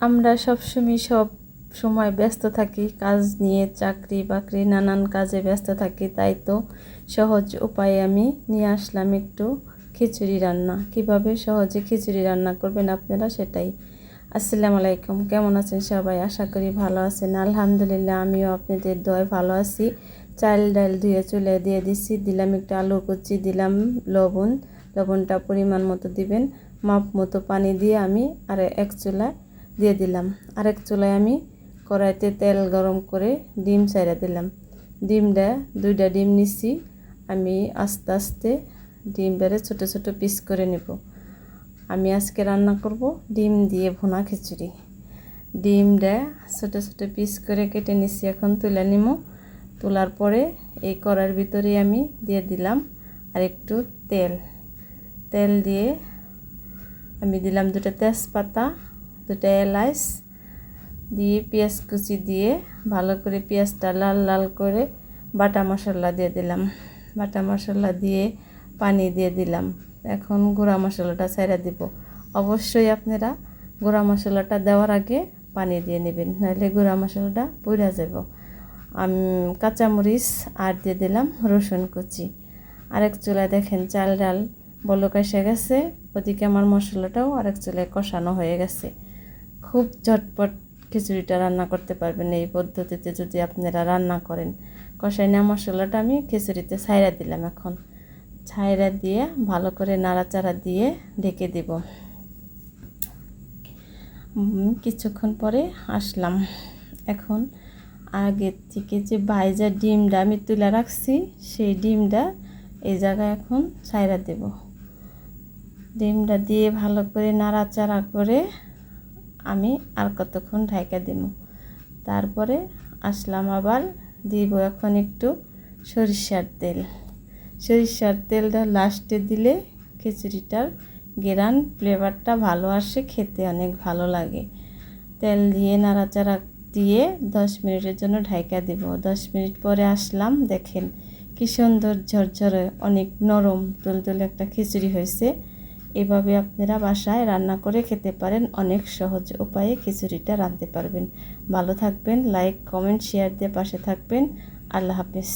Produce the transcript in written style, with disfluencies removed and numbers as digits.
আমরা সব সময় ব্যস্ত থাকি, কাজ নিয়ে, চাকরি বাকরি নানান কাজে ব্যস্ত থাকি। তাই তো সহজ উপায়ে আমি নিয়ে আসলাম একটু খিচুড়ি রান্না। কিভাবে সহজে খিচুড়ি রান্না করবেন আপনারা সেটাই। আসসালামু আলাইকুম, কেমন আছেন সবাই? আশা করি ভালো আছেন। আলহামদুলিল্লাহ, আমিও আপনাদের দোয়ায় ভালো আছি। চাল ডাল ধুয়ে চুলে দিয়ে দিচ্ছি, দিলাম একটু আলু কুচি, দিলাম লবণটা পরিমাণ মতো দিবেন। মাপ মতো পানি দিয়ে আমি আর এক চুলায় দিয়ে দিলাম। আরেক চুলায় আমি কড়াইতে তেল গরম করে ডিম ছাইড়া দিলাম। দুইটা ডিম নিচ্ছি। আমি আস্তে আস্তে ডিম বেড়ে ছোট ছোট পিস করে নেব। আমি আজকে রান্না করব ডিম দিয়ে ভুনা খিচুড়ি। ডিমটা ছোট ছোট পিস করে কেটে নিচ্ছি, এখন তুলে নিব। তোলার পরে এই কড়াইয়ের ভিতরে আমি দিয়ে দিলাম আর একটু তেল দিয়ে আমি দিলাম দুটো তেজপাতা, দুটো এলাচ দিয়ে পেঁয়াজ কুচি দিয়ে ভালো করে পেঁয়াজটা লাল লাল করে বাটা মশলা দিয়ে দিলাম। বাটা মশলা দিয়ে পানি দিয়ে দিলাম। এখন গুঁড়া মশলাটা ছেড়ে দিব। অবশ্যই আপনারা গুঁড়া মশলাটা দেওয়ার আগে পানি দিয়ে নেবেন, নাহলে গুঁড়া মশলাটা পুড়ে যাব। আমি কাঁচামরিচ আর দিয়ে দিলাম রসুন কুচি। আরেক চুলায় দেখেন চাল ডাল বলক এসে গেছে, ওদিকে আমার মশলাটাও আরেক চুলায় কষানো হয়ে গেছে। খুব ঝটপট খিচুড়িটা রান্না করতে পারবেন এই পদ্ধতিতে যদি আপনারা রান্না করেন। কষাই নেওয়া মশলাটা আমি খিচুড়িতে ছাইড়া দিলাম। এখন ছাইড়া দিয়ে ভালো করে নাড়াচাড়া দিয়ে ঢেকে দেব। কিছুক্ষণ পরে আসলাম। এখন আগের থেকে যে ভাজা ডিমটা আমি তুলে রাখছি, সেই ডিমটা এই জায়গায় এখন ছাইড়া দেব। ডিমটা দিয়ে ভালো করে নাড়াচাড়া করে আমি আর কতক্ষণ ঢাকা দেব। তারপরে আসলাম, আবার দিব এখন একটু সরিষার তেলটা লাস্টে দিলে খিচুড়িটার গ্রান ফ্লেভারটা ভালো আসে, খেতে অনেক ভালো লাগে। তেল দিয়ে নাড়াচাড়া দিয়ে 10 মিনিটের জন্য ঢাকা দেব। 10 মিনিট পরে আসলাম, দেখেন কি সুন্দর ঝরঝরে অনেক নরম তুলতুলে একটা খিচুড়ি হয়েছে। এভাবে আপনারা বাসায় রান্না করে খেতে পারেন। অনেক সহজ উপায়ে খিচুড়িটা রাঁধতে পারবেন। ভালো থাকবেন, লাইক কমেন্ট শেয়ার দিয়ে পাশে থাকবেন। আল্লাহ হাফেজ।